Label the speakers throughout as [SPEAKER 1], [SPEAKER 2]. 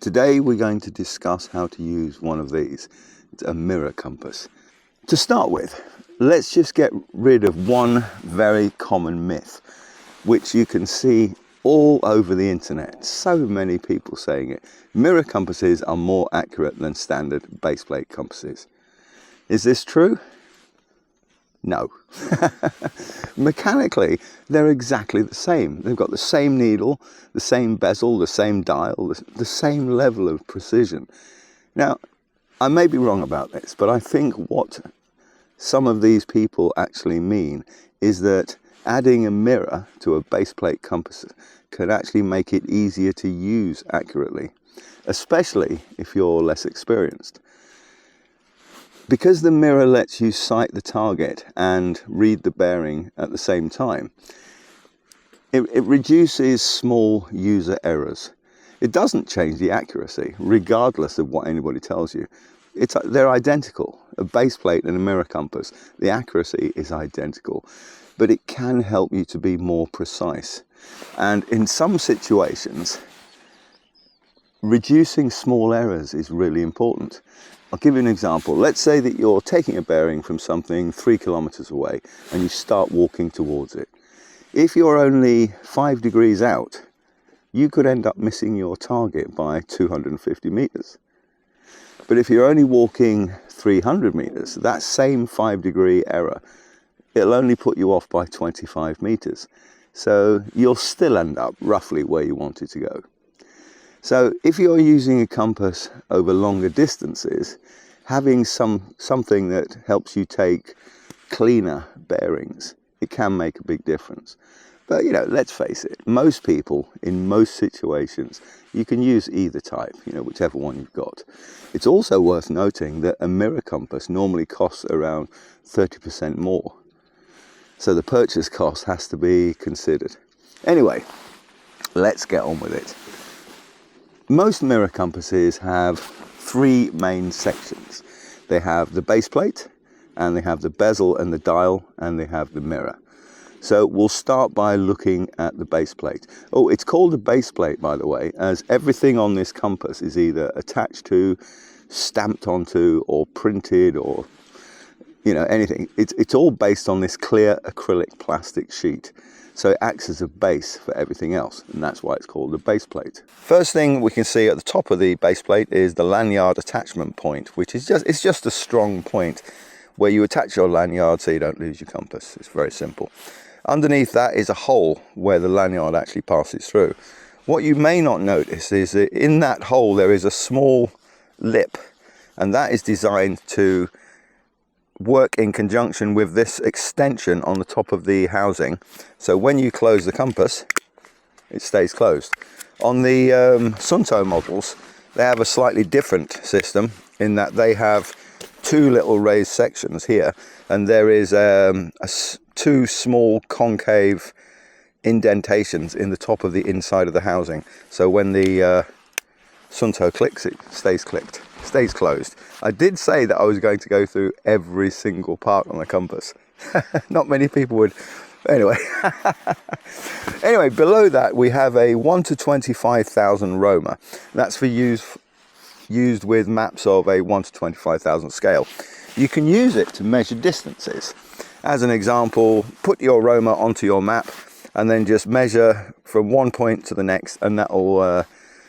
[SPEAKER 1] Today we're going to discuss how to use one of these. It's a mirror compass. To start with, let's just get rid of one very common myth, which you can see all over the internet. So many people saying it. Mirror compasses are more accurate than standard baseplate compasses. Is this true? No. Mechanically, they're exactly the same. They've got the same needle, the same bezel, the same dial, the same level of precision. Now, I may be wrong about this, but I think what some of these people actually mean is that adding a mirror to a baseplate compass can actually make it easier to use accurately, especially if you're less experienced. Because the mirror lets you sight the target and read the bearing at the same time, it reduces small user errors. It doesn't change the accuracy, regardless of what anybody tells you. They're identical. A baseplate and a mirror compass, the accuracy is identical, but it can help you to be more precise. And in some situations, reducing small errors is really important. I'll give you an example. Let's say that you're taking a bearing from something 3 kilometers away and you start walking towards it. If you're only 5 degrees out, you could end up missing your target by 250 meters. But if you're only walking 300 meters, that same 5-degree error, it'll only put you off by 25 meters. So you'll still end up roughly where you wanted to go. So if you're using a compass over longer distances, having something that helps you take cleaner bearings, it can make a big difference. But let's face it, most people in most situations, you can use either type, whichever one you've got. It's also worth noting that a mirror compass normally costs around 30% more. So the purchase cost has to be considered. Anyway, let's get on with it. Most mirror compasses have 3 main sections. They have the base plate, and they have the bezel and the dial, and they have the mirror. So we'll start by looking at the base plate. Oh, it's called a base plate, by the way, as everything on this compass is either attached to, stamped onto, or printed, or anything. It's all based on this clear acrylic plastic sheet. So it acts as a base for everything else, and that's why it's called a base plate. First thing we can see at the top of the base plate is the lanyard attachment point, which is just a strong point where you attach your lanyard so you don't lose your compass. It's very simple. Underneath that is a hole where the lanyard actually passes through. What you may not notice is that in that hole there is a small lip, and that is designed to work in conjunction with this extension on the top of the housing. So when you close the compass, it stays closed. On the Suunto models, they have a slightly different system in that they have 2 little raised sections here, and there is 2 small concave indentations in the top of the inside of the housing. So when the Suunto clicks, it stays closed. I did say that I was going to go through every single part on the compass. Not many people would. Anyway, anyway, below that we have a 1 to 25,000 Roma. That's for used with maps of a 1 to 25,000 scale. You can use it to measure distances. As an example, put your Roma onto your map and then just measure from one point to the next, and that'll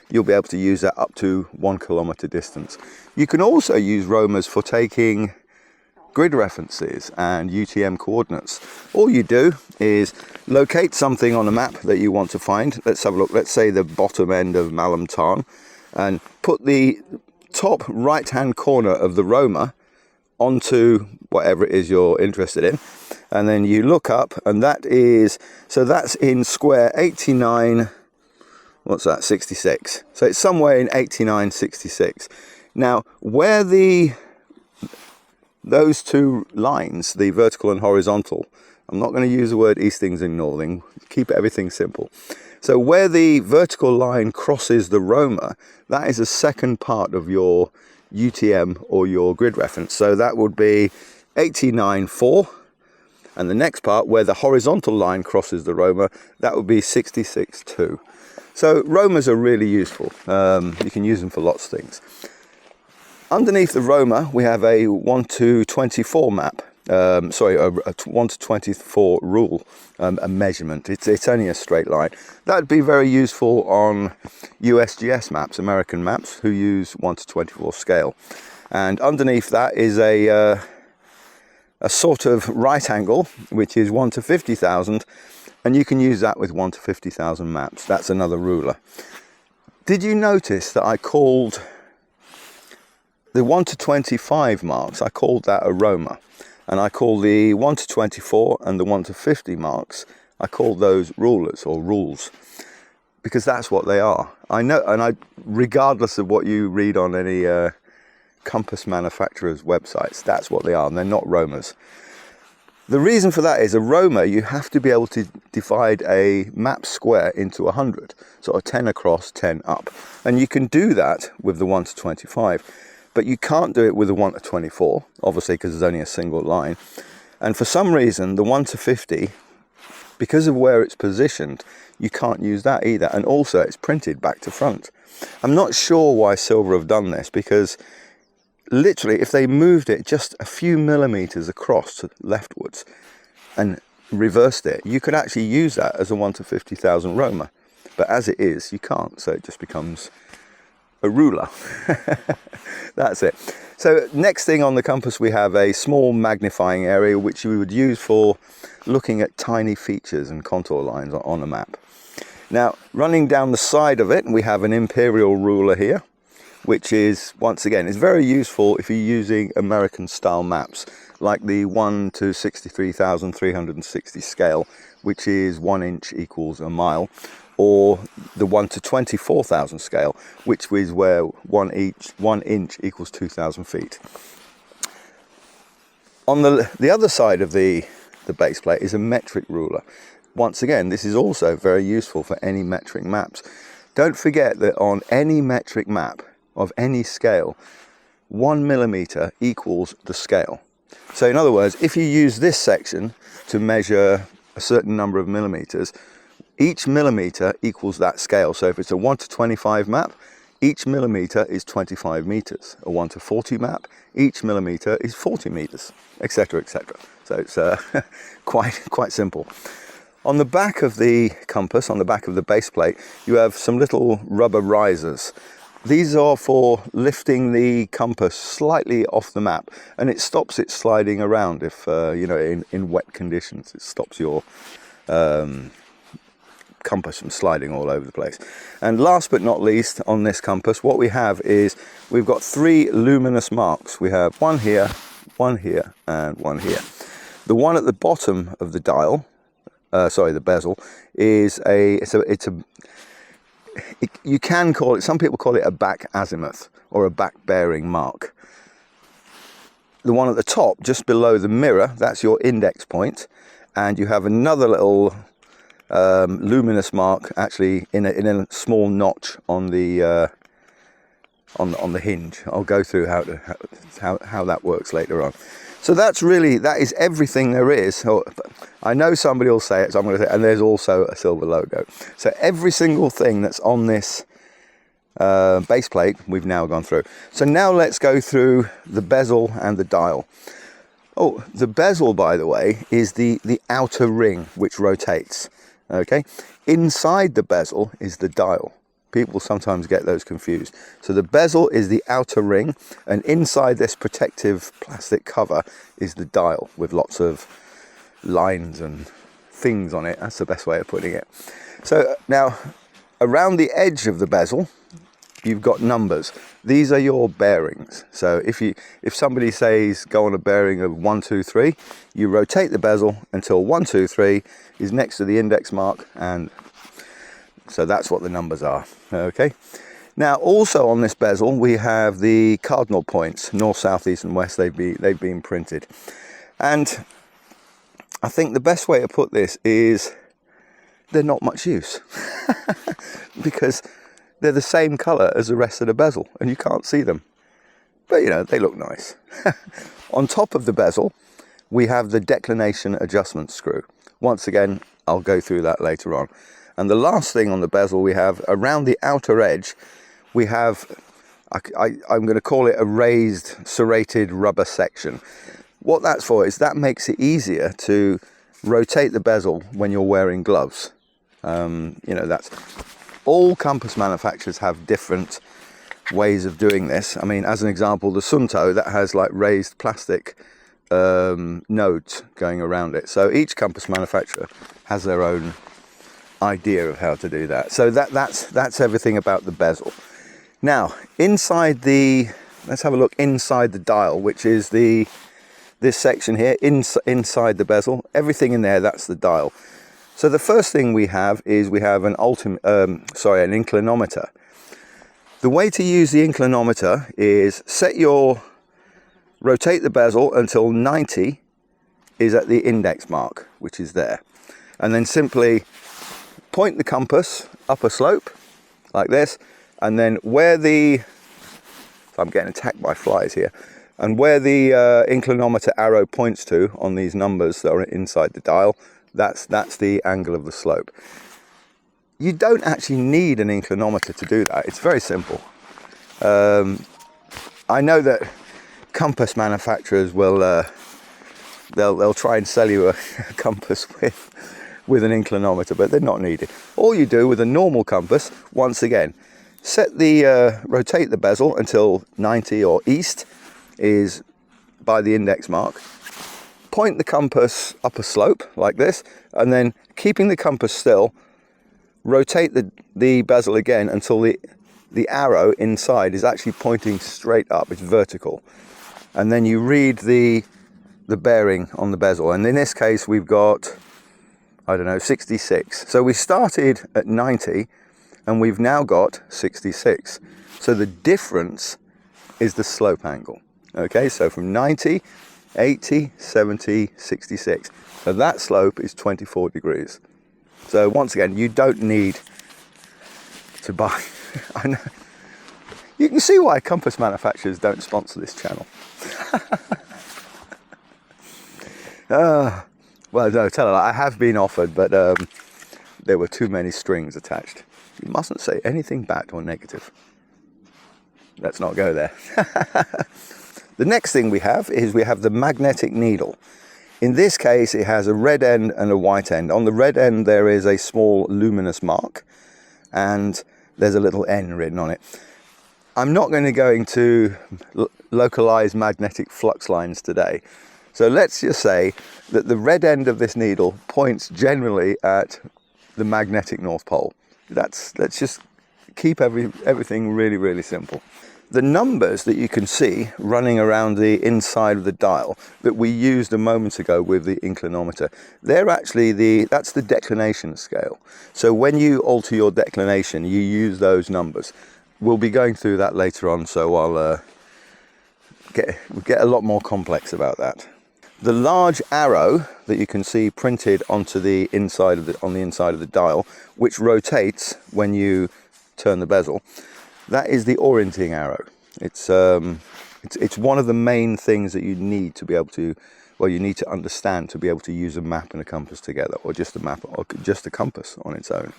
[SPEAKER 1] you'll be able to use that up to 1 kilometer distance. You can also use Romas for taking grid references and UTM coordinates. All you do is locate something on a map that you want to find. Let's have a look. Let's say the bottom end of Malum Tarn, and put the top right hand corner of the Roma onto whatever it is you're interested in, and then you look up, and that's in square 89. What's that? 66. So it's somewhere in 8966. Now, where those 2 lines, the vertical and horizontal, I'm not going to use the word eastings and northing, keep everything simple. So where the vertical line crosses the Roma, that is the second part of your UTM or your grid reference. So that would be 89.4, and the next part where the horizontal line crosses the Roma, that would be 66.2. So Romas are really useful. You can use them for lots of things. Underneath the Roma, we have a 1:24 map. A 1:24 rule, a measurement. It's only a straight line. That'd be very useful on USGS maps, American maps, who use 1:24 scale. And underneath that is a sort of right angle, which is 1:50,000, and you can use that with 1:50,000 maps. That's another ruler. Did you notice that I called the 1:25 marks, I called that a Roma, and I call the 1:24 and the 1:50 marks, I call those rulers or rules, because that's what they are. I know, and regardless of what you read on any compass manufacturers' websites, that's what they are, and they're not Romas. The reason for that is a Roma, you have to be able to divide a map square into 100, sort of 10 across, 10 up, and you can do that with the 1:25. But you can't do it with a 1:24, obviously, because there's only a single line. And for some reason, the 1:50, because of where it's positioned, you can't use that either. And also, it's printed back to front. I'm not sure why Silva have done this, because literally, if they moved it just a few millimeters across leftwards and reversed it, you could actually use that as a 1:50,000 Roma. But as it is, you can't, so it just becomes a ruler. That's it. So next thing on the compass, we have a small magnifying area which we would use for looking at tiny features and contour lines on a map. Now, running down the side of it, we have an imperial ruler here, which is, once again, is very useful if you're using American style maps, like the 1:63,360 scale, which is 1 inch equals a mile, or the 1:24,000 scale, which is where 1 inch equals 2,000 feet. On the other side of the base plate is a metric ruler. Once again, this is also very useful for any metric maps. Don't forget that on any metric map of any scale, 1 millimeter equals the scale. So in other words, if you use this section to measure a certain number of millimeters, each millimeter equals that scale. So if it's a 1:25 map, each millimeter is 25 meters. A 1:40 map, each millimeter is 40 meters, etc., etc. So it's quite simple. On the back of the compass, on the back of the base plate, you have some little rubber risers. These are for lifting the compass slightly off the map, and it stops it sliding around if, in wet conditions. It stops your compass from sliding all over the place. And last but not least, on this compass, what we have is we've got 3 luminous marks. We have one here, and one here. The one at the bottom of the dial, the bezel, is you can call it, some people call it a back azimuth or a back bearing mark. The one at the top, just below the mirror, that's your index point, and you have another little luminous mark actually in a small notch on the hinge. I'll go through how that works later on. So that is everything there is. So I know somebody will say it, so I'm going to say, and there's also a Silva logo. So every single thing that's on this base plate, we've now gone through. So now let's go through the bezel and the dial. Oh, the bezel, by the way, is the outer ring which rotates. Okay, inside the bezel is the dial. People sometimes get those confused. So the bezel is the outer ring, and inside this protective plastic cover is the dial with lots of lines and things on it. That's the best way of putting it. So now, around the edge of the bezel, you've got numbers. These are your bearings. So if somebody says go on a bearing of 1, 2, 3, you rotate the bezel until 1, 2, 3 is next to the index mark, and so that's what the numbers are. Okay. Now also on this bezel we have the cardinal points, north, south, east and west. They've been printed, and I think the best way to put this is they're not much use because they're the same color as the rest of the bezel and you can't see them, but they look nice. On top of the bezel we have the declination adjustment screw. Once again, I'll go through that later on. And the last thing on the bezel, we have around the outer edge, we have, I'm going to call it a raised serrated rubber section. What that's for is that makes it easier to rotate the bezel when you're wearing gloves. You know, that's all compass manufacturers have different ways of doing this. I mean, as an example, the Suunto, that has like raised plastic nodes going around it. So each compass manufacturer has their own idea of how to do that. So that's everything about the bezel. Now, inside the, let's have a look inside the dial, which is this section here, inside the bezel. Everything in there, that's the dial. So the first thing we have is we have an inclinometer. The way to use the inclinometer is rotate the bezel until 90 is at the index mark, which is there. And then simply point the compass up a slope like this, and then I'm getting attacked by flies here, and where the inclinometer arrow points to on these numbers that are inside the dial, that's the angle of the slope. You don't actually need an inclinometer to do that. It's very simple. I know that compass manufacturers will they'll try and sell you a compass with an inclinometer, but they're not needed. All you do with a normal compass, once again, rotate the bezel until 90 or east is by the index mark. Point the compass up a slope like this, and then keeping the compass still, rotate the bezel again until the arrow inside is actually pointing straight up. It's vertical. And then you read the bearing on the bezel. And in this case, we've got, I don't know, 66. So we started at 90 and we've now got 66. So the difference is the slope angle. Okay, so from 90, 80, 70, 66. So that slope is 24 degrees. So once again, you don't need to buy. I know. You can see why compass manufacturers don't sponsor this channel. Well, no, tell her, I have been offered, but there were too many strings attached. You mustn't say anything bad or negative. Let's not go there. The next thing we have is we have the magnetic needle. In this case, it has a red end and a white end. On the red end, there is a small luminous mark, and there's a little N written on it. I'm not going to go into localized magnetic flux lines today. So let's just say that the red end of this needle points generally at the magnetic North Pole. Let's just keep everything really, really simple. The numbers that you can see running around the inside of the dial that we used a moment ago with the inclinometer, they're actually that's the declination scale. So when you alter your declination, you use those numbers. We'll be going through that later on, so I'll get a lot more complex about that. The large arrow that you can see printed onto the inside of the dial, which rotates when you turn the bezel, that is the orienting arrow. It's one of the main things that you need to be able to, well, you need to understand to be able to use a map and a compass together, or just a map or just a compass on its own.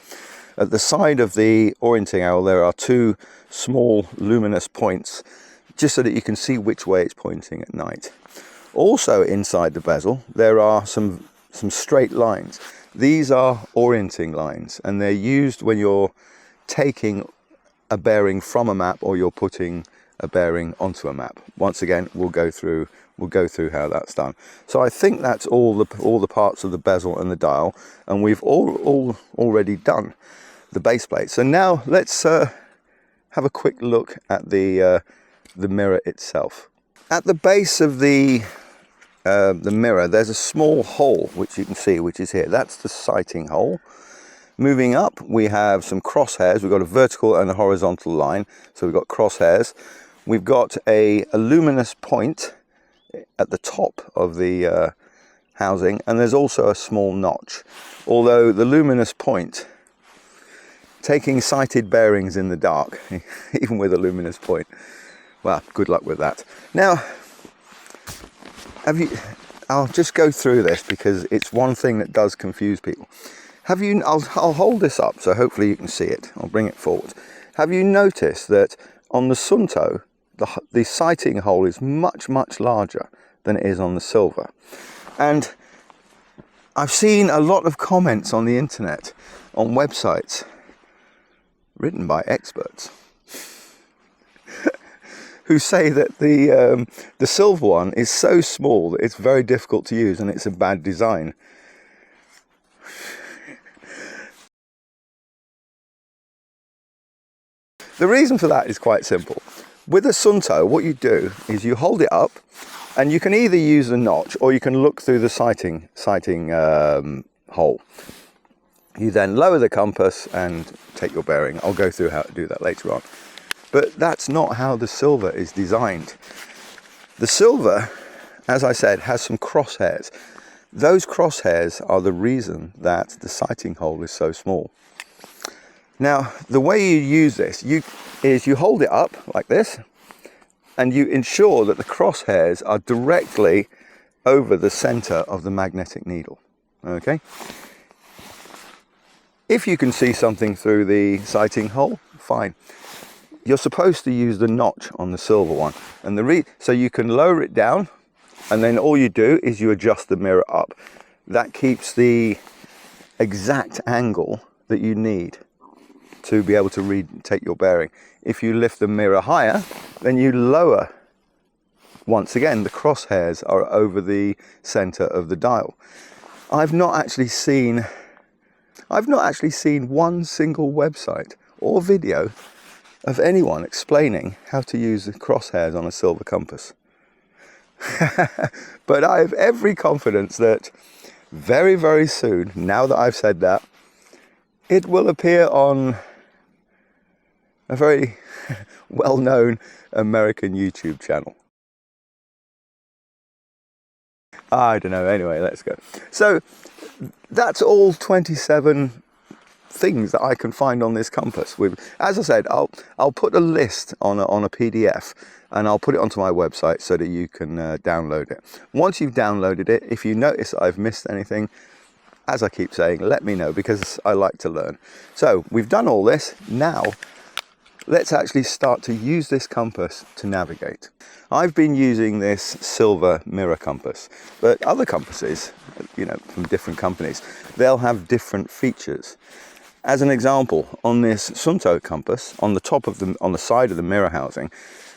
[SPEAKER 1] At the side of the orienting arrow, there are two small luminous points, just so that you can see which way it's pointing at night. Also inside the bezel, there are some straight lines. These are orienting lines, and they're used when you're taking a bearing from a map or you're putting a bearing onto a map. Once again, we'll go through how that's done. So I think that's all the parts of the bezel and the dial, and we've already done the base plate. So now let's have a quick look at the mirror itself. At the base of the mirror, there's a small hole which you can see, which is here. That's the sighting hole. Moving up, we have some crosshairs. We've got a vertical and a horizontal line, so we've got crosshairs. We've got a luminous point at the top of the housing, and there's also a small notch. Although the luminous point, taking sighted bearings in the dark, even with a luminous point, well, good luck with that. Now, I'll just go through this because it's one thing that does confuse people. I'll hold this up so hopefully you can see it. I'll bring it forward. Have you noticed that on the Suunto, the sighting hole is much, much larger than it is on the Silva? And I've seen a lot of comments on the internet, on websites, written by experts, who say that the Silva one is so small that it's very difficult to use and it's a bad design. The reason for that is quite simple. With a Suunto, what you do is you hold it up, and you can either use the notch or you can look through the sighting hole. You then lower the compass and take your bearing. I'll go through how to do that later on. But that's not how the Silva is designed. The Silva, as I said, has some crosshairs. Those crosshairs are the reason that the sighting hole is so small. Now, the way you use this is you hold it up like this, and you ensure that the crosshairs are directly over the center of the magnetic needle. Okay? If you can see something through the sighting hole, fine. You're supposed to use the notch on the Silva one, and so you can lower it down, and then all you do is you adjust the mirror up. That keeps the exact angle that you need to be able to take your bearing. If you lift the mirror higher, then you lower. Once again, the crosshairs are over the center of the dial. I've not actually seen one single website or video of anyone explaining how to use the crosshairs on a Silva compass. But I have every confidence that very, very soon, now that I've said that, it will appear on a very well-known American YouTube channel. I don't know, anyway, let's go. So that's all 27 things that I can find on this compass. As I said, I'll put a list on a PDF, and I'll put it onto my website so that you can download it. Once you've downloaded it, if you notice that I've missed anything, as I keep saying, let me know, because I like to learn. So we've done all this. Now let's actually start to use this compass to navigate. I've been using this Silva mirror compass, but other compasses, you know, from different companies, they'll have different features. As an example, on this Suunto compass, on the side of the mirror housing,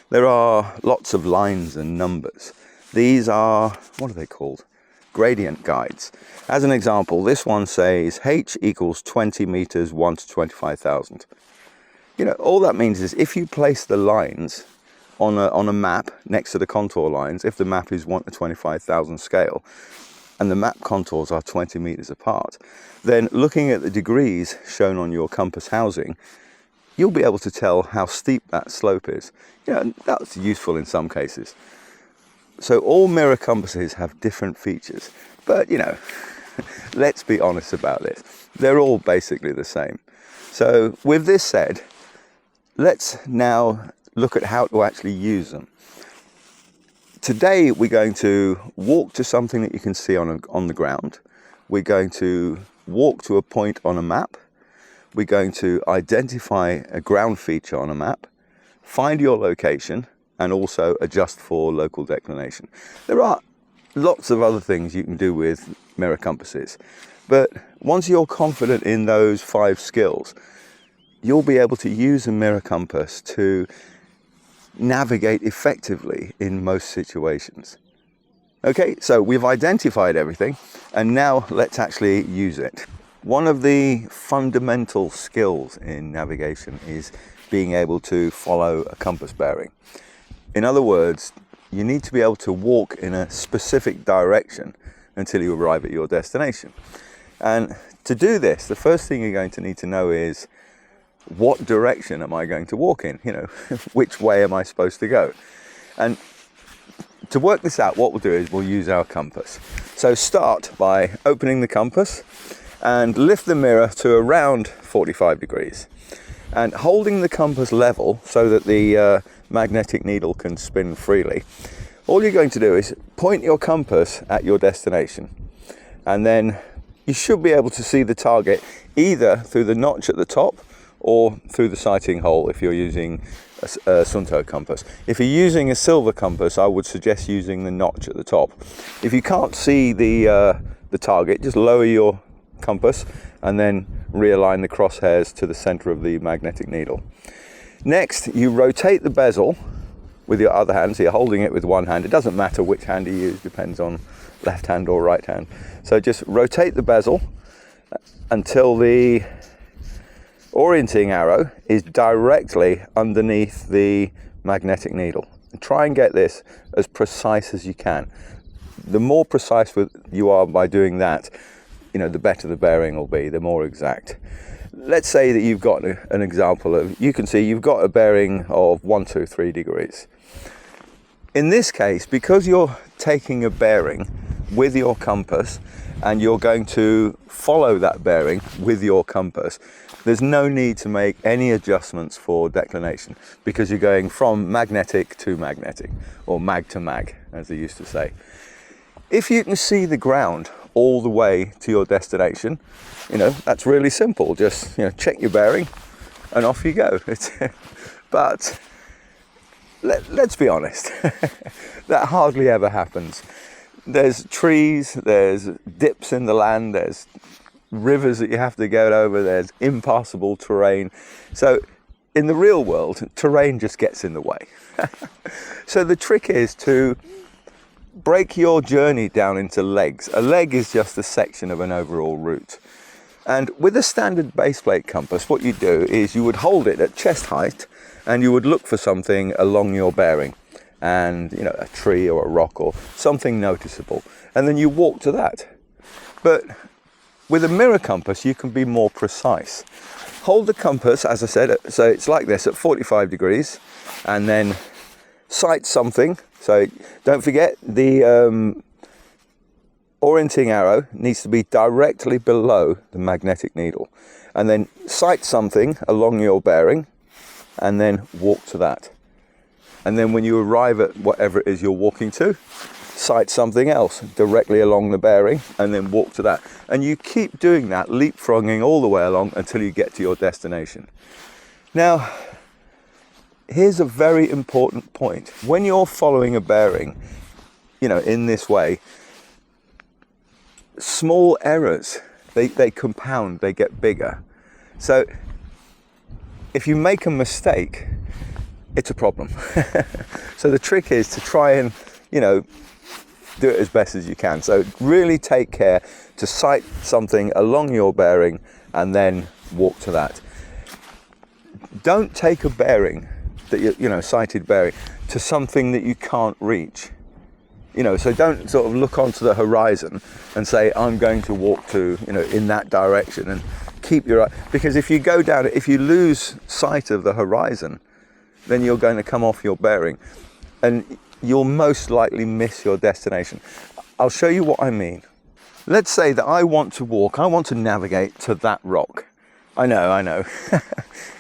[SPEAKER 1] there are lots of lines and numbers. These are, what are they called? Gradient guides. As an example, this one says H equals 20 meters 1 to 25,000. You know, all that means is if you place the lines on a map next to the contour lines, if the map is 1 to 25,000 scale and the map contours are 20 meters apart, then looking at the degrees shown on your compass housing, you'll be able to tell how steep that slope is. You know, that's useful in some cases. So all mirror compasses have different features, but you know, let's be honest about this. They're all basically the same. So with this said, let's now look at how to actually use them. Today we're going to walk to something that you can see on the ground. We're going to walk to a point on a map. We're going to identify a ground feature on a map, find your location, and also adjust for local declination. There are lots of other things you can do with mirror compasses, but once you're confident in those 5 skills, you'll be able to use a mirror compass to navigate effectively in most situations. Okay, so we've identified everything, and now let's actually use it. One of the fundamental skills in navigation is being able to follow a compass bearing. In other words, you need to be able to walk in a specific direction until you arrive at your destination. And to do this, the first thing you're going to need to know is, what direction am I going to walk in? You know, which way am I supposed to go? And to work this out, what we'll do is we'll use our compass. So start by opening the compass and lift the mirror to around 45 degrees. And holding the compass level so that the magnetic needle can spin freely, all you're going to do is point your compass at your destination and then you should be able to see the target either through the notch at the top or through the sighting hole if you're using a Suunto compass. If you're using a Silva compass, I would suggest using the notch at the top. If you can't see the target, just lower your compass and then realign the crosshairs to the center of the magnetic needle. Next, you rotate the bezel with your other hand, so you're holding it with one hand. It doesn't matter which hand you use, depends on left hand or right hand. So just rotate the bezel until the orienting arrow is directly underneath the magnetic needle. Try and get this as precise as you can. The more precise you are by doing that, the better the bearing will be, the more exact. Let's say that you've got an example of, you can see you've got a bearing of 123 degrees. In this case, because you're taking a bearing with your compass and you're going to follow that bearing with your compass, there's no need to make any adjustments for declination because you're going from magnetic to magnetic, or mag to mag, as they used to say. If you can see the ground all the way to your destination, that's really simple. Just check your bearing and off you go. But let's be honest, that hardly ever happens. There's trees, there's dips in the land, there's rivers that you have to go over, there's impassable terrain. So in the real world, terrain just gets in the way. So the trick is to break your journey down into legs. A leg is just a section of an overall route. And with a standard baseplate compass, what you do is you would hold it at chest height and you would look for something along your bearing, and a tree or a rock or something noticeable, and then you walk to that. But with a mirror compass, you can be more precise. Hold the compass, as I said, so it's like this at 45 degrees, and then sight something. So don't forget, the orienting arrow needs to be directly below the magnetic needle, and then sight something along your bearing and then walk to that. And then when you arrive at whatever it is you're walking to, sight something else directly along the bearing and then walk to that. And you keep doing that, leapfrogging all the way along until you get to your destination. Now, here's a very important point. When you're following a bearing, in this way, small errors, they compound, they get bigger. So if you make a mistake, it's a problem. So the trick is to try and, do it as best as you can. So really take care to sight something along your bearing and then walk to that. Don't take a bearing that sighted bearing to something that you can't reach. So don't sort of look onto the horizon and say, I'm going to walk to, in that direction, and keep your eye, because if you go down it, if you lose sight of the horizon, then you're going to come off your bearing and you'll most likely miss your destination. I'll show you what I mean. Let's say that I want to navigate to that rock. I know.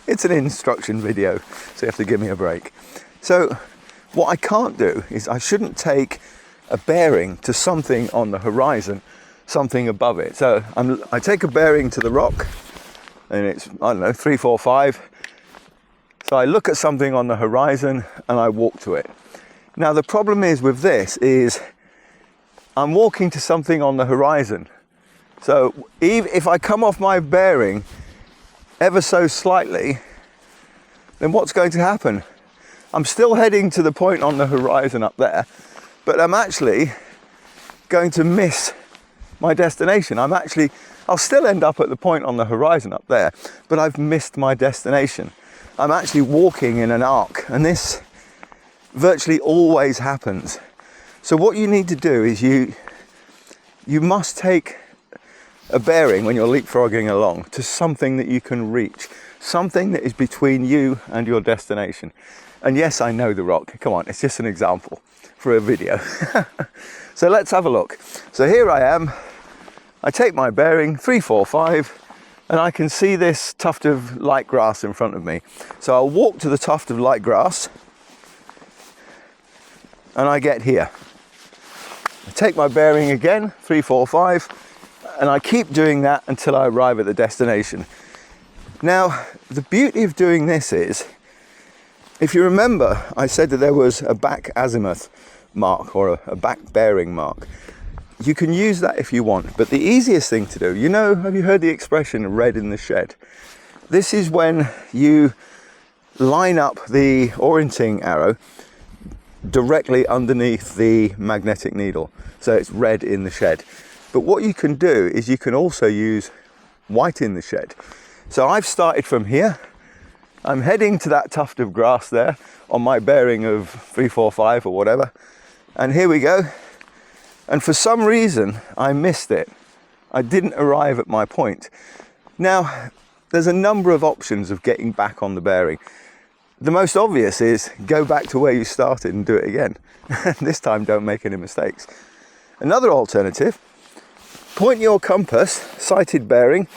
[SPEAKER 1] It's an instruction video, so you have to give me a break. So what I can't do is I shouldn't take a bearing to something on the horizon, something above it. So I take a bearing to the rock and it's, 3, 4, 5. So I look at something on the horizon and I walk to it. Now the problem is with this is I'm walking to something on the horizon. So if I come off my bearing ever so slightly, then what's going to happen? I'm still heading to the point on the horizon up there, but I'm actually going to miss my destination. I'll still end up at the point on the horizon up there, but I've missed my destination. I'm actually walking in an arc, and this virtually always happens. So what you need to do is you must take a bearing when you're leapfrogging along to something that you can reach, something that is between you and your destination. And yes, I know the rock. Come on, it's just an example for a video. So let's have a look. So here I am. I take my bearing, 3, 4, 5, and I can see this tuft of light grass in front of me. So I'll walk to the tuft of light grass and I get here. I take my bearing again, 3, 4, 5, And I keep doing that until I arrive at the destination. Now, the beauty of doing this is, if you remember, I said that there was a back azimuth mark or a back bearing mark. You can use that if you want, but the easiest thing to do, you know, have you heard the expression red in the shed? This is when you line up the orienting arrow directly underneath the magnetic needle. So it's red in the shed. But what you can do is you can also use white in the shed. So I've started from here. I'm heading to that tuft of grass there on my bearing of 345 or whatever. And here we go. And for some reason, I missed it. I didn't arrive at my point. Now, there's a number of options of getting back on the bearing. The most obvious is go back to where you started and do it again. This time, don't make any mistakes. Another alternative, point your compass, sighted bearing,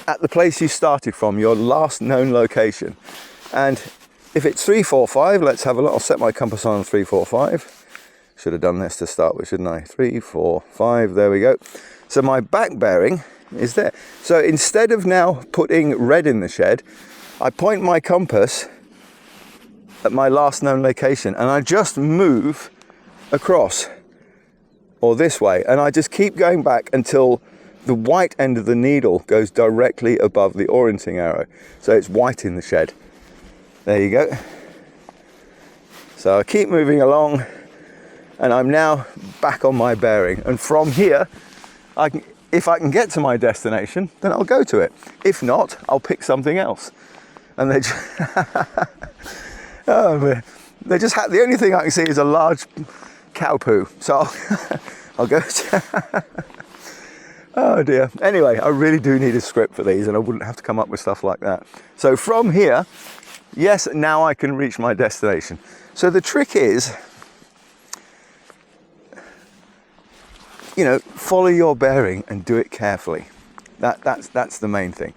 [SPEAKER 1] at the place you started from, your last known location. And if it's 345, let's have a look. I'll set my compass on 345. Should have done this to start with, shouldn't I? 3, 4, 5, there we go. So my back bearing is there. So instead of now putting red in the shed, I point my compass at my last known location and I just move across or this way, and I just keep going back until the white end of the needle goes directly above the orienting arrow. So it's white in the shed. There you go. So I keep moving along and I'm now back on my bearing. And from here, if I can get to my destination, then I'll go to it. If not, I'll pick something else. And they just, the only thing I can see is a large cow poo. So I'll go to, oh dear. Anyway, I really do need a script for these and I wouldn't have to come up with stuff like that. So from here, yes, now I can reach my destination. So the trick is, you know, follow your bearing and do it carefully. That's the main thing.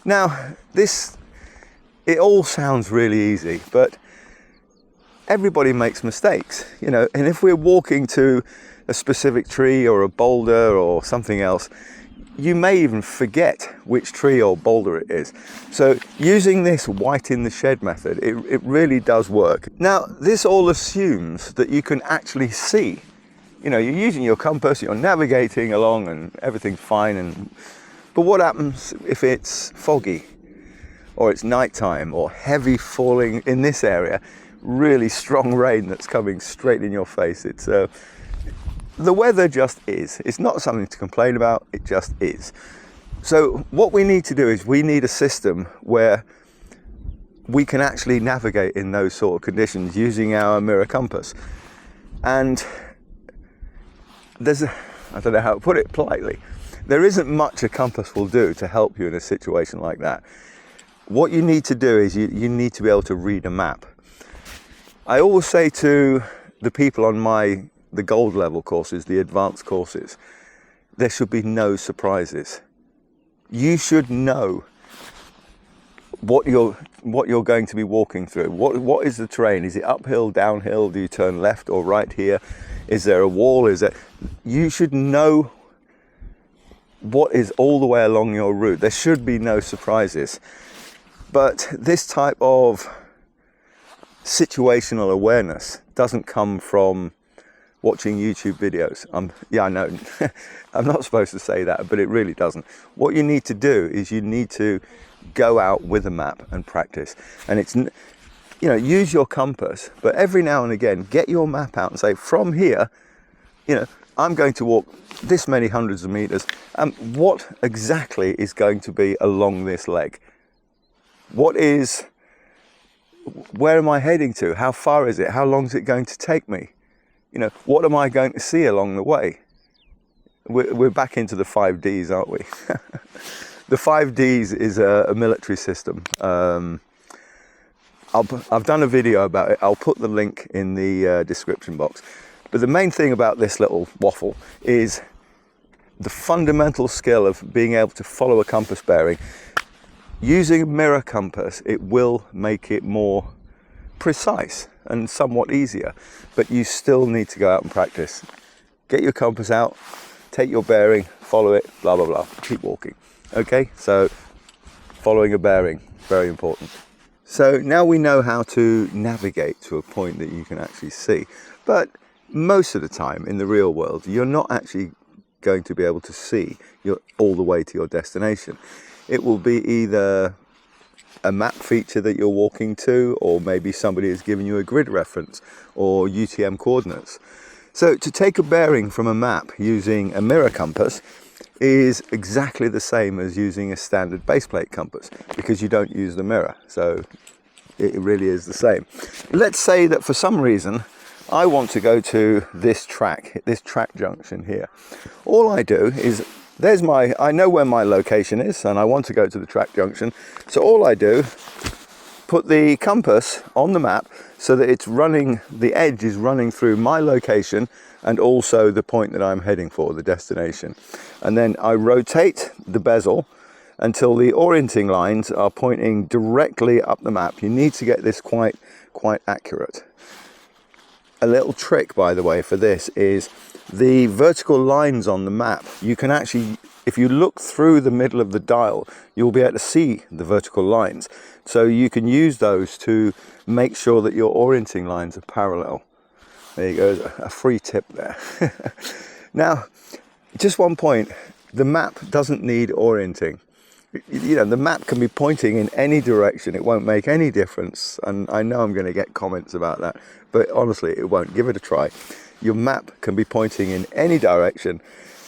[SPEAKER 1] Now, it all sounds really easy, but everybody makes mistakes, you know, and if we're walking to a specific tree or a boulder or something else, you may even forget which tree or boulder it is. So using this white in the shed method, it really does work. Now, this all assumes that you can actually see. You know, you're using your compass, you're navigating along and everything's fine. But what happens if it's foggy or it's nighttime or heavy falling in this area, really strong rain that's coming straight in your face? It's the weather just is. It's not something to complain about, it just is. So what we need to do is we need a system where we can actually navigate in those sort of conditions using our mirror compass. And I don't know how to put it politely, there isn't much a compass will do to help you in a situation like that. What you need to do is you need to be able to read a map. I always say to the people on the gold level courses, the advanced courses, there should be no surprises. You should know what you're going to be walking through. What is the terrain? Is it uphill, downhill? Do you turn left or right here? Is there a wall? You should know what is all the way along your route. There should be no surprises. But this type of situational awareness doesn't come from watching YouTube videos. Yeah, I know, I'm not supposed to say that, but it really doesn't. What you need to do is you need to go out with a map and practice. And it's, you know, use your compass, but every now and again, get your map out and say, from here, you know, I'm going to walk this many hundreds of meters. What exactly is going to be along this leg? Where am I heading to? How far is it? How long is it going to take me? You know, what am I going to see along the way? We're back into the 5 Ds, aren't we? The 5 Ds is a military system. I've done a video about it. I'll put the link in the description box. But the main thing about this little waffle is the fundamental skill of being able to follow a compass bearing. Using a mirror compass, it will make it more precise and somewhat easier, but you still need to go out and practice. Get your compass out, take your bearing, follow it, blah, blah, blah, keep walking. Okay, so following a bearing, very important. So now we know how to navigate to a point that you can actually see. But most of the time in the real world, you're not actually going to be able to see all the way to your destination. It will be either a map feature that you're walking to, or maybe somebody has given you a grid reference or UTM coordinates. So to take a bearing from a map using a mirror compass is exactly the same as using a standard baseplate compass, because you don't use the mirror, so it really is the same. Let's say that for some reason I want to go to this track junction here. All I do is, I know where my location is and I want to go to the track junction, so all I do, put the compass on the map so that the edge is running through my location and also the point that I'm heading for, the destination. And then I rotate the bezel until the orienting lines are pointing directly up the map. You need to get this quite accurate. A little trick, by the way, for this is the vertical lines on the map. You can actually, if you look through the middle of the dial, you'll be able to see the vertical lines. So you can use those to make sure that your orienting lines are parallel. There you go, a free tip there. Now, just one point, the map doesn't need orienting. You know, the map can be pointing in any direction, it won't make any difference, and I know I'm going to get comments about that, but honestly it won't. Give it a try. Your map can be pointing in any direction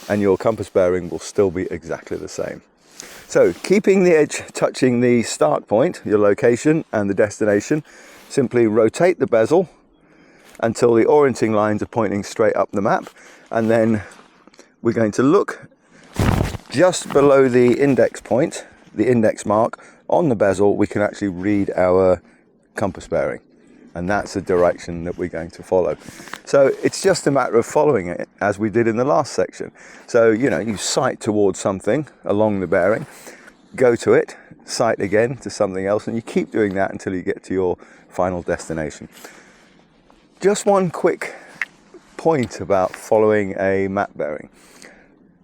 [SPEAKER 1] and your compass bearing will still be exactly the same. So keeping the edge touching the start point, your location, and the destination, simply rotate the bezel until the orienting lines are pointing straight up the map, and then we're going to look just below the index point, the index mark on the bezel. We can actually read our compass bearing, and that's the direction that we're going to follow. So it's just a matter of following it as we did in the last section. So, you know, you sight towards something along the bearing, go to it, sight again to something else, and you keep doing that until you get to your final destination. Just one quick point about following a map bearing.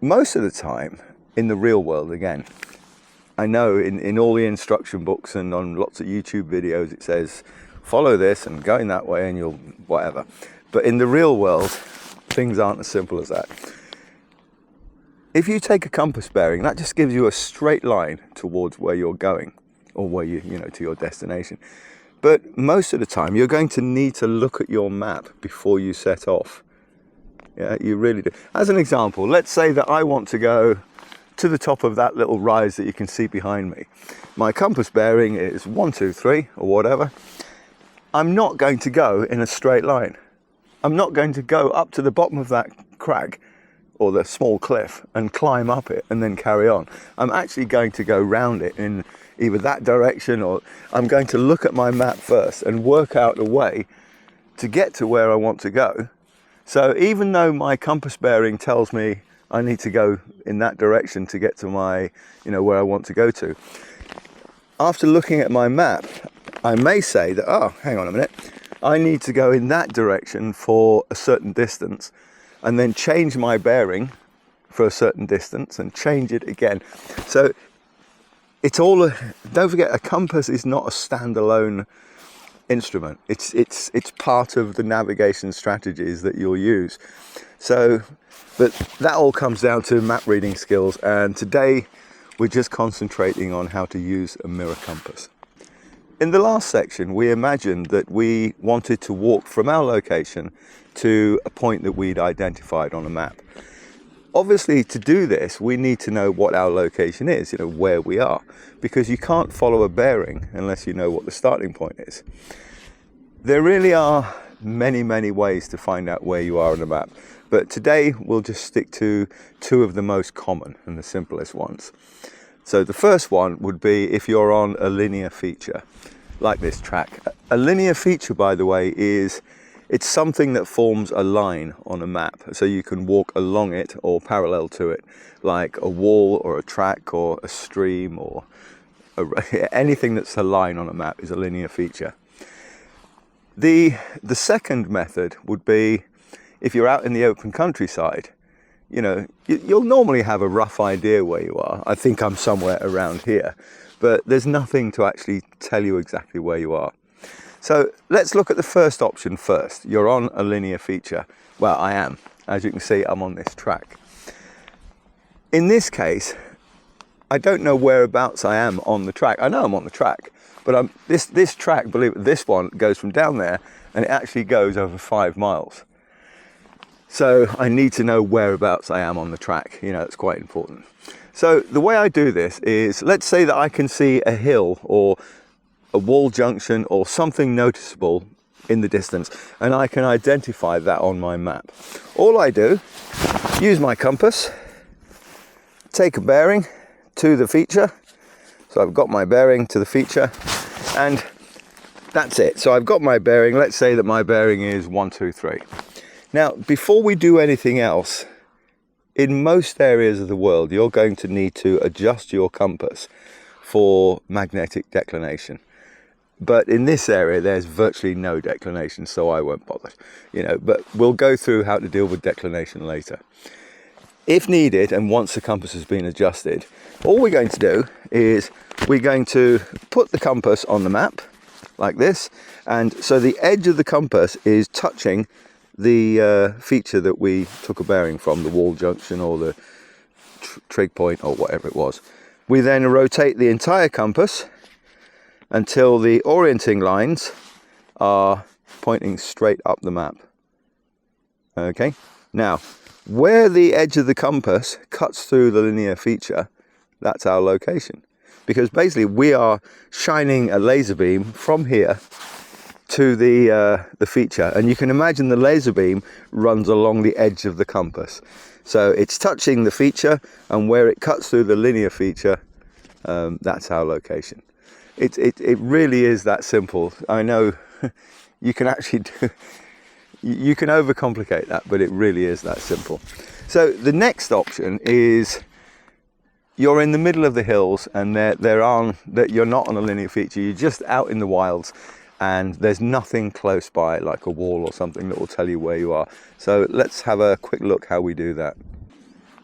[SPEAKER 1] Most of the time in the real world, again, I know in all the instruction books and on lots of YouTube videos it says follow this and going that way and you'll whatever. But in the real world, things aren't as simple as that. If you take a compass bearing, that just gives you a straight line towards where you're going, or where you know, to your destination. But most of the time you're going to need to look at your map before you set off. Yeah, you really do. As an example, let's say that I want to go to the top of that little rise that you can see behind me. My compass bearing is 1, 2, 3 or whatever. I'm not going to go in a straight line. I'm not going to go up to the bottom of that crag or the small cliff and climb up it and then carry on. I'm actually going to go round it in either that direction, or I'm going to look at my map first and work out a way to get to where I want to go. So even though my compass bearing tells me I need to go in that direction to get to my, you know, where I want to go to, after looking at my map, I may say that, oh, hang on a minute, I need to go in that direction for a certain distance, and then change my bearing for a certain distance and change it again. So it's all, don't forget, a compass is not a standalone instrument. It's part of the navigation strategies that you'll use. So, but that all comes down to map reading skills, and today we're just concentrating on how to use a mirror compass. In the last section, we imagined that we wanted to walk from our location to a point that we'd identified on a map. Obviously, to do this, we need to know what our location is, you know, where we are, because you can't follow a bearing unless you know what the starting point is. There really are many, many ways to find out where you are on the map, but today we'll just stick to two of the most common and the simplest ones. So the first one would be if you're on a linear feature, like this track. A linear feature, by the way, it's something that forms a line on a map, so you can walk along it or parallel to it, like a wall or a track or a stream or anything that's a line on a map is a linear feature. The second method would be if you're out in the open countryside you know, you'll normally have a rough idea where you are. I think I'm somewhere around here, but there's nothing to actually tell you exactly where you are. So let's look at the first option first. You're on a linear feature. Well, I am. As you can see, I'm on this track. In this case, I don't know whereabouts I am on the track. I know I'm on the track, but this track, believe it, this one goes from down there and it actually goes over 5 miles. So I need to know whereabouts I am on the track. You know, it's quite important. So the way I do this is, let's say that I can see a hill or a wall junction or something noticeable in the distance, and I can identify that on my map. All I do, use my compass, take a bearing to the feature. So I've got my bearing to the feature, and that's it. So I've got my bearing. Let's say that my bearing is 1, 2, 3. Now, before we do anything else, in most areas of the world, you're going to need to adjust your compass for magnetic declination. But in this area, there's virtually no declination, so I won't bother, you know, but we'll go through how to deal with declination later. If needed, and once the compass has been adjusted, all we're going to do is we're going to put the compass on the map like this, and so the edge of the compass is touching the feature that we took a bearing from, the wall junction or the trig point or whatever it was. We then rotate the entire compass until the orienting lines are pointing straight up the map. Okay, now where the edge of the compass cuts through the linear feature, that's our location, because basically we are shining a laser beam from here to the feature, and you can imagine the laser beam runs along the edge of the compass, so it's touching the feature, and where it cuts through the linear feature, that's our location. It really is that simple. I know you can actually do, you can overcomplicate that, but it really is that simple. So the next option is you're in the middle of the hills, and you're not on a linear feature, you're just out in the wilds, and there's nothing close by like a wall or something that will tell you where you are. So let's have a quick look how we do that.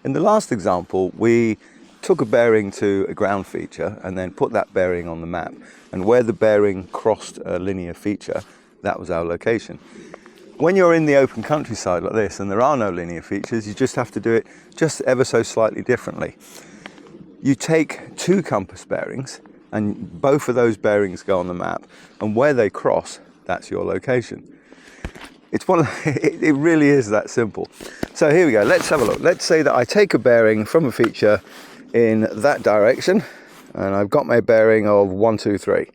[SPEAKER 1] In the last example, we took a bearing to a ground feature and then put that bearing on the map, and where the bearing crossed a linear feature, that was our location. When you're in the open countryside like this and there are no linear features, you just have to do it just ever so slightly differently. You take 2 compass bearings, and both of those bearings go on the map, and where they cross, that's your location. It's it really is that simple. So here we go, let's have a look. Let's say that I take a bearing from a feature in that direction, and I've got my bearing of 1, 2, 3.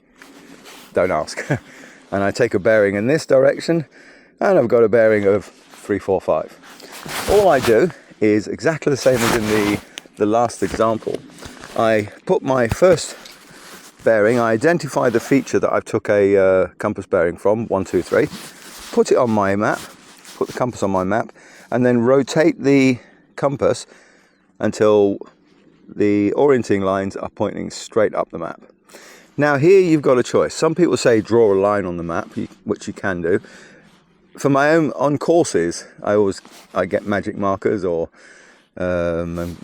[SPEAKER 1] Don't ask. And I take a bearing in this direction, and I've got a bearing of 3, 4, 5. All I do is exactly the same as in the last example. I put my first bearing, I identify the feature that I took a compass bearing from, 1, 2, 3, put it on my map, put the compass on my map, and then rotate the compass until the orienting lines are pointing straight up the map. Now here you've got a choice. Some people say draw a line on the map, which you can do. For my own, on courses, I get magic markers, or and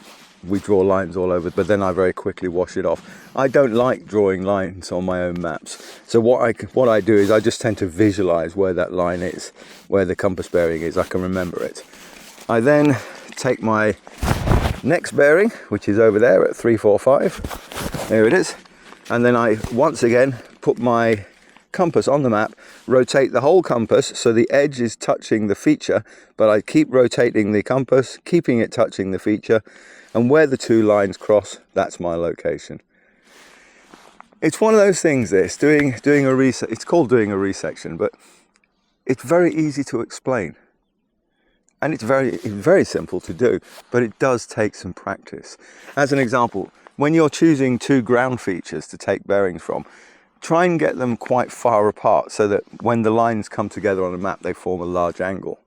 [SPEAKER 1] we draw lines all over, but then I very quickly wash it off. I don't like drawing lines on my own maps. So what I do is I just tend to visualize where that line is, where the compass bearing is. I can remember it. I then take my next bearing, which is over there at 3, 4, 5. There it is. And then I once again put my compass on the map, rotate the whole compass so the edge is touching the feature, but I keep rotating the compass, keeping it touching the feature, and where the 2 lines cross, that's my location. It's one of those things, this, it's called doing a resection, but it's very easy to explain. And it's very simple to do, but it does take some practice. As an example, when you're choosing 2 ground features to take bearings from, try and get them quite far apart so that when the lines come together on a map, they form a large angle.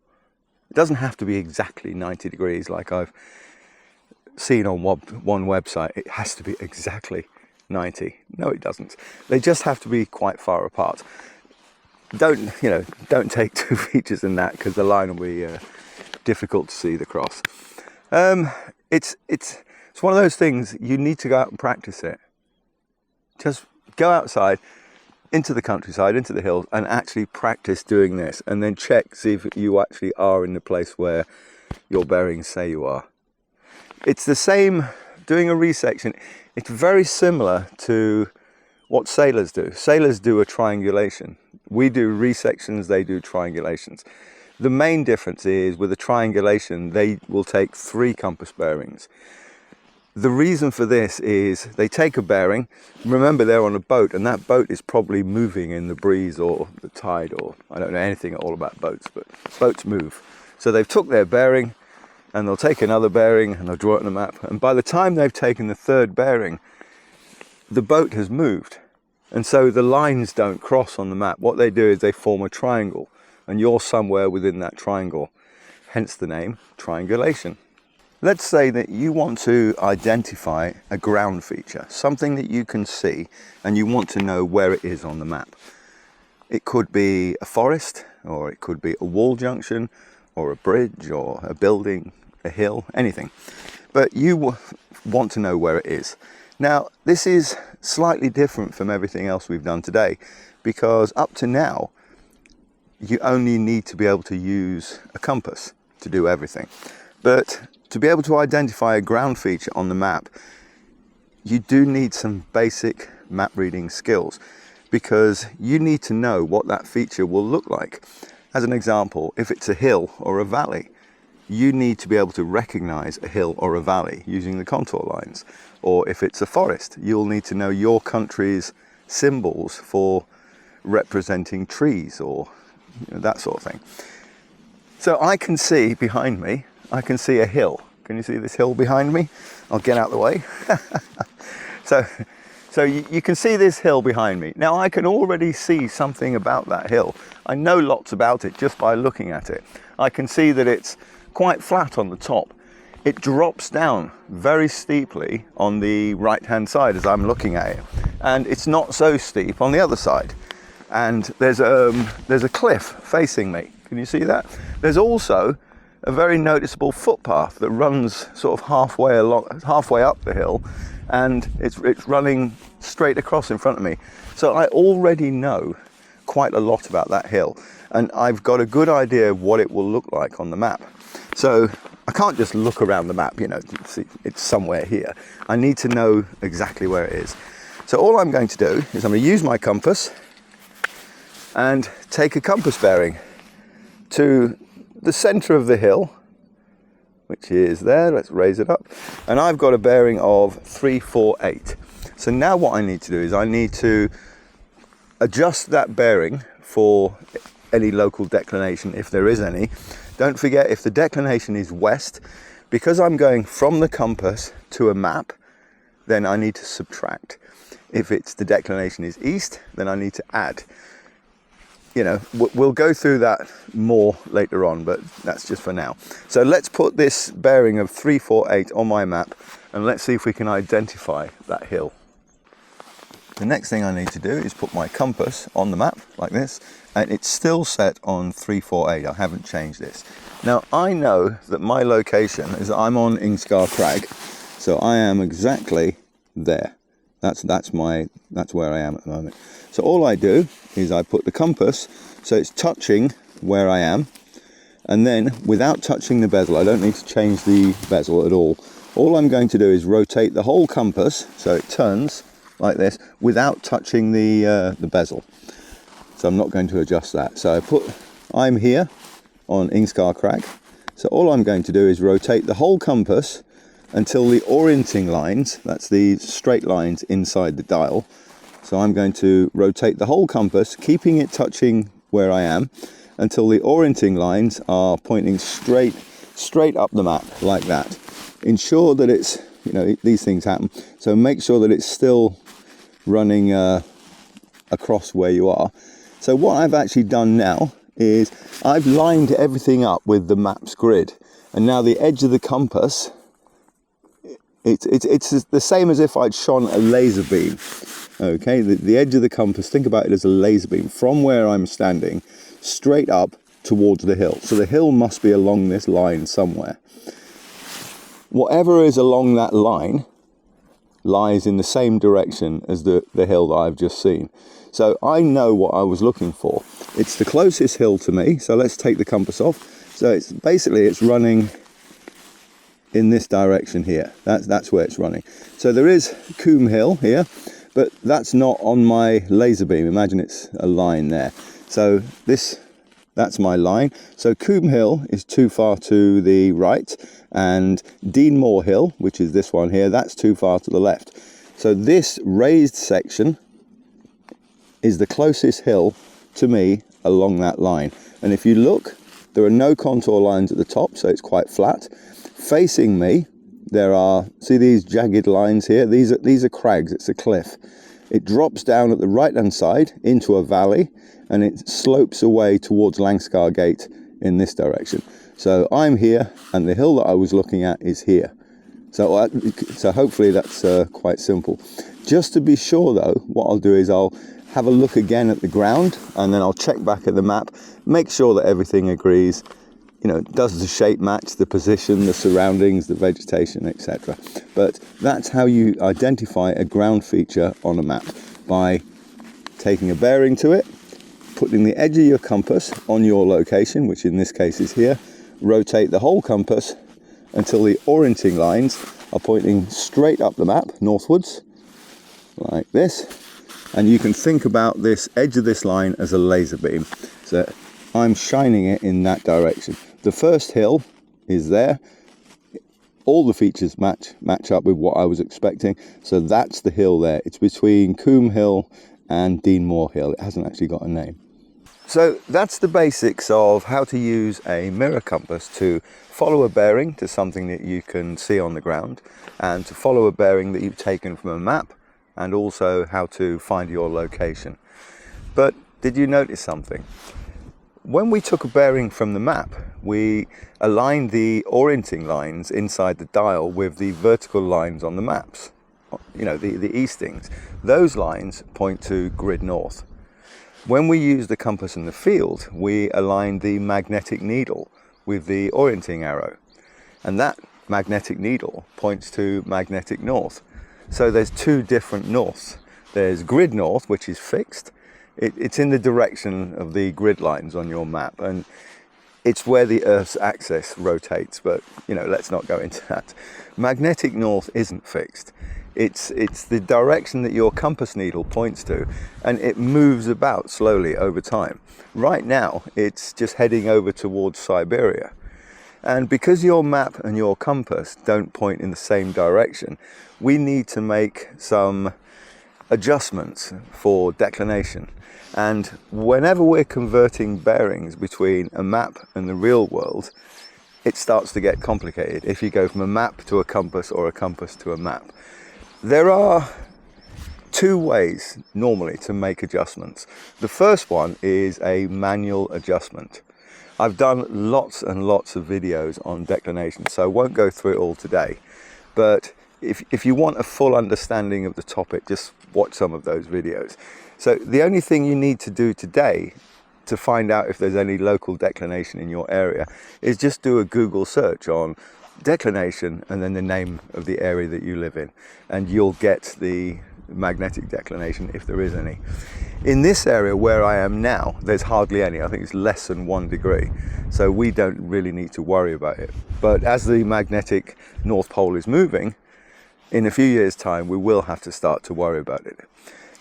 [SPEAKER 1] It doesn't have to be exactly 90 degrees like I've seen on one website. It has to be exactly 90. No, it doesn't. They just have to be quite far apart. Don't take 2 features in that, because the line will be difficult to see the cross. It's one of those things you need to go out and practice it. Just go outside, into the countryside, into the hills, and actually practice doing this, and then check, see if you actually are in the place where your bearings say you are. It's the same doing a resection. It's very similar to what sailors do. Sailors do a triangulation. We do resections, they do triangulations. The main difference is with a triangulation, they will take 3 compass bearings. The reason for this is they take a bearing. Remember, they're on a boat, and that boat is probably moving in the breeze or the tide, or I don't know anything at all about boats, but boats move. So they've took their bearing, and they'll take another bearing, and they'll draw it on a map. And by the time they've taken the 3rd bearing, the boat has moved. And so the lines don't cross on the map. What they do is they form a triangle, and you're somewhere within that triangle. Hence the name triangulation. Let's say that you want to identify a ground feature, something that you can see, and you want to know where it is on the map. It could be a forest, or it could be a wall junction, or a bridge, or a building, a hill, anything. But you want to know where it is. Now, this is slightly different from everything else we've done today, because up to now, you only need to be able to use a compass to do everything. But to be able to identify a ground feature on the map, you do need some basic map reading skills, because you need to know what that feature will look like. As an example, if it's a hill or a valley, you need to be able to recognize a hill or a valley using the contour lines. Or if it's a forest, you'll need to know your country's symbols for representing trees, or that sort of thing. So I can see behind me, I can see a hill. Can you see this hill behind me? I'll get out of the way. So you can see this hill behind me. Now I can already see something about that hill. I know lots about it just by looking at it. I can see that it's quite flat on the top. It drops down very steeply on the right-hand side as I'm looking at it. And it's not so steep on the other side. And there's a cliff facing me. Can you see that? There's also a very noticeable footpath that runs sort of halfway up the hill, and it's running straight across in front of me. So I already know quite a lot about that hill, and I've got a good idea of what it will look like on the map. So I can't just look around the map, you know, see it's somewhere here. I need to know exactly where it is. So all I'm going to do is I'm going to use my compass and take a compass bearing to the center of the hill, which is there. Let's raise it up. And I've got a bearing of 348. So now what I need to do is I need to adjust that bearing for any local declination, if there is any. Don't forget, if the declination is west, because I'm going from the compass to a map, then I need to subtract. If it's the declination is east, then I need to add. You know, we'll go through that more later on, but that's just for now. So let's put this bearing of 348 on my map, and let's see if we can identify that hill. The next thing I need to do is put my compass on the map like this, and it's still set on 348. I haven't changed this. Now I know that my location is I'm on Ingscar Crag, so I am exactly there. That's where I am at the moment. So all I do is I put the compass so it's touching where I am, and then without touching the bezel, I don't need to change the bezel at all. All I'm going to do is rotate the whole compass so it turns like this without touching the bezel. So I'm not going to adjust that. So I'm here on Ingscar Crag. So all I'm going to do is rotate the whole compass until the orienting lines, that's the straight lines inside the dial. So I'm going to rotate the whole compass, keeping it touching where I am, until the orienting lines are pointing straight up the map like that. Ensure that it's, you know, these things happen, so make sure that it's still running across where you are. So what I've actually done now is I've lined everything up with the map's grid, and now the edge of the compass, it's the same as if I'd shone a laser beam. Okay, the edge of the compass, think about it as a laser beam from where I'm standing straight up towards the hill. So the hill must be along this line somewhere. whatever is along that line lies in the same direction as the hill that I've just seen. So I know what I was looking for. It's the closest hill to me, so let's take the compass off. So it's basically, it's running in this direction here. That's where it's running. So there is Coombe Hill here, but that's not on my laser beam. Imagine it's a line there. So that's my line. So Coombe Hill is too far to the right, and Deanmore Hill, which is this one here, that's too far to the left. So this raised section is the closest hill to me along that line. And if you look, there are no contour lines at the top, so it's quite flat. Facing me, there are, see these jagged lines here? These are crags, it's a cliff. It drops down at the right-hand side into a valley, and it slopes away towards Langscar Gate in this direction. So I'm here, and the hill that I was looking at is here. So hopefully that's quite simple. Just to be sure though, what I'll do is I'll have a look again at the ground, and then I'll check back at the map, make sure that everything agrees. You know, does the shape match the position, the surroundings, the vegetation, etc. But that's how you identify a ground feature on a map, by taking a bearing to it, putting the edge of your compass on your location, which in this case is here, rotate the whole compass until the orienting lines are pointing straight up the map, northwards, like this. And you can think about this edge of this line as a laser beam. So I'm shining it in that direction. The first hill is there. All the features match up with what I was expecting. So that's the hill there. It's between Coombe Hill and Deanmore Hill. It hasn't actually got a name. So that's the basics of how to use a mirror compass to follow a bearing to something that you can see on the ground, and to follow a bearing that you've taken from a map, and also how to find your location. But did you notice something? When we took a bearing from the map, we aligned the orienting lines inside the dial with the vertical lines on the maps. You know, the eastings. Those lines point to grid north. When we use the compass in the field, we aligned the magnetic needle with the orienting arrow. And that magnetic needle points to magnetic north. So there's two different norths. There's grid north, which is fixed. It's in the direction of the grid lines on your map, and it's where the Earth's axis rotates, but you know, let's not go into that. Magnetic north isn't fixed. It's the direction that your compass needle points to, and it moves about slowly over time. Right now, it's just heading over towards Siberia. And because your map and your compass don't point in the same direction, we need to make some adjustments for declination. And whenever we're converting bearings between a map and the real world, it starts to get complicated if you go from a map to a compass or a compass to a map. There are two ways normally to make adjustments. The first one is a manual adjustment. I've done lots and lots of videos on declination, so I won't go through it all today. But if you want a full understanding of the topic, just watch some of those videos. So the only thing you need to do today to find out if there's any local declination in your area is just do a Google search on declination and then the name of the area that you live in, and you'll get the magnetic declination if there is any. In this area where I am now, there's hardly any. I think it's less than 1 degree, so we don't really need to worry about it. But as the magnetic North Pole is moving, in a few years' time we will have to start to worry about it.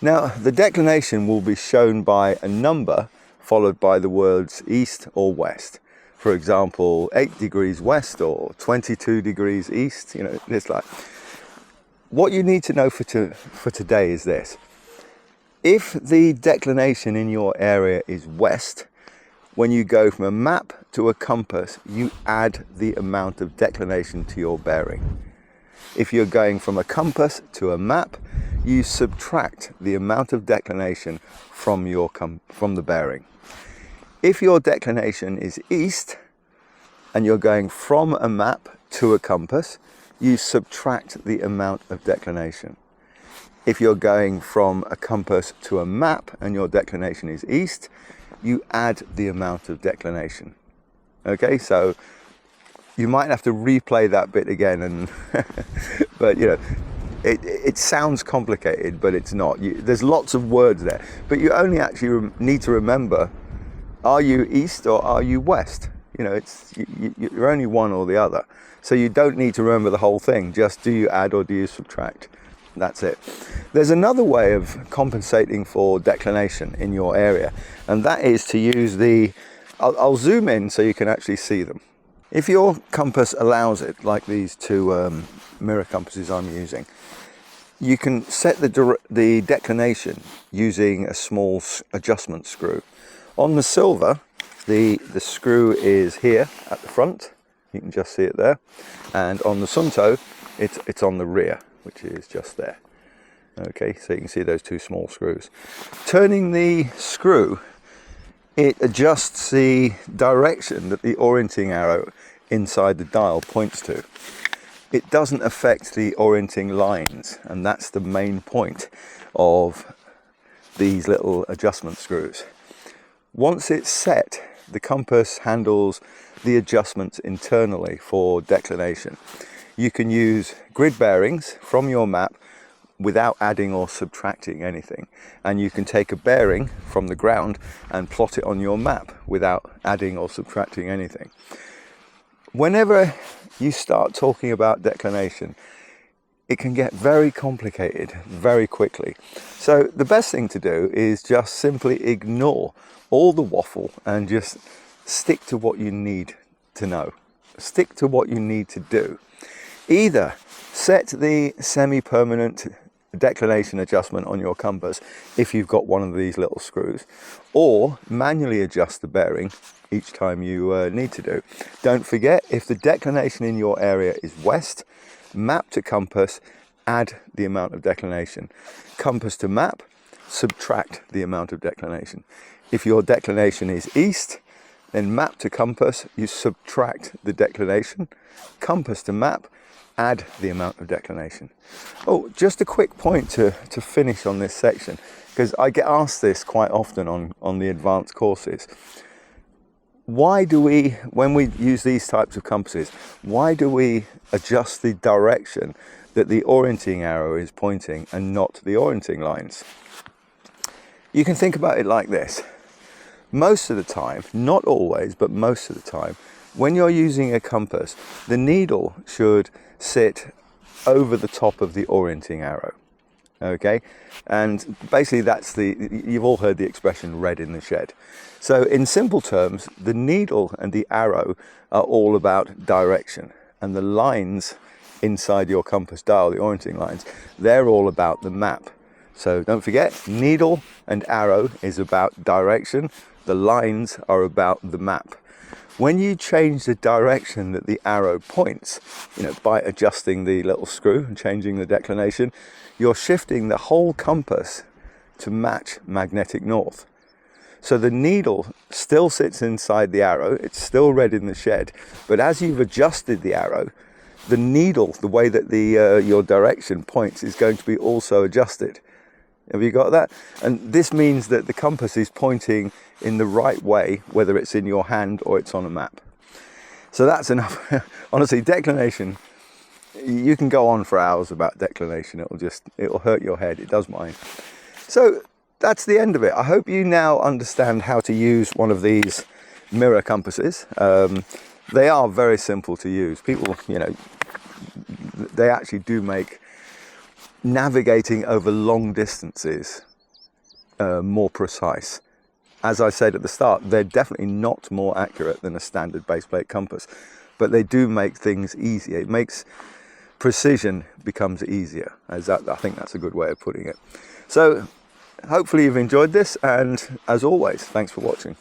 [SPEAKER 1] Now, the declination will be shown by a number followed by the words east or west. For example, 8 degrees west or 22 degrees east. You know, it's like, what you need to know for today is this. If the declination in your area is west, when you go from a map to a compass, you add the amount of declination to your bearing. If you're going from a compass to a map, you subtract the amount of declination from the bearing. If your declination is east and you're going from a map to a compass, you subtract the amount of declination. If you're going from a compass to a map and your declination is east, you add the amount of declination. Okay, so You might have to replay that bit again, and but you know, it sounds complicated, but it's not. There's lots of words there, but you only actually need to remember, are you east or are you west? You know, you're only one or the other. So you don't need to remember the whole thing. Just do you add or do you subtract? That's it. There's another way of compensating for declination in your area, and that is to use the, I'll zoom in so you can actually see them. If your compass allows it, like these two mirror compasses I'm using, you can set the declination using a small adjustment screw. On the Silva, the screw is here at the front. You can just see it there. And on the Suunto, it's on the rear, which is just there. Okay, so you can see those two small screws. Turning the screw, it adjusts the direction that the orienting arrow inside the dial points to. It doesn't affect the orienting lines, and that's the main point of these little adjustment screws. Once it's set, the compass handles the adjustments internally for declination. You can use grid bearings from your map without adding or subtracting anything, and you can take a bearing from the ground and plot it on your map without adding or subtracting anything. Whenever you start talking about declination, it can get very complicated very quickly. So the best thing to do is just simply ignore all the waffle and just stick to what you need to know. Stick to what you need to do. Either set the semi-permanent declination adjustment on your compass if you've got one of these little screws, or manually adjust the bearing each time you need to do. Don't forget, if the declination in your area is west, map to compass, add the amount of declination. Compass to map, subtract the amount of declination. If your declination is east, then map to compass, you subtract the declination. Compass to map, add the amount of declination. Oh, just a quick point to finish on this section, because I get asked this quite often on the advanced courses. Why do we, when we use these types of compasses, why do we adjust the direction that the orienting arrow is pointing and not the orienting lines? You can think about it like this. Most of the time, not always, but most of the time, when you're using a compass, the needle should sit over the top of the orienting arrow. Okay, and basically you've all heard the expression red in the shed. So in simple terms, the needle and the arrow are all about direction, and the lines inside your compass dial, the orienting lines, they're all about the map. So don't forget, needle and arrow is about direction, the lines are about the map. When you change the direction that the arrow points, by adjusting the little screw and changing the declination, you're shifting the whole compass to match magnetic north. So the needle still sits inside the arrow, it's still red in the shed, but as you've adjusted the arrow, the needle, the way that your direction points, is going to be also adjusted. Have you got that? And this means that the compass is pointing in the right way, whether it's in your hand or it's on a map. So that's enough. Honestly, declination, you can go on for hours about declination. It'll hurt your head. It does mine. So that's the end of it. I hope you now understand how to use one of these mirror compasses. They are very simple to use. People, they actually do make navigating over long distances more precise. As I said at the start, they're definitely not more accurate than a standard baseplate compass, but they do make things easier. It makes precision becomes easier. I think that's a good way of putting it. So hopefully you've enjoyed this, and as always, thanks for watching.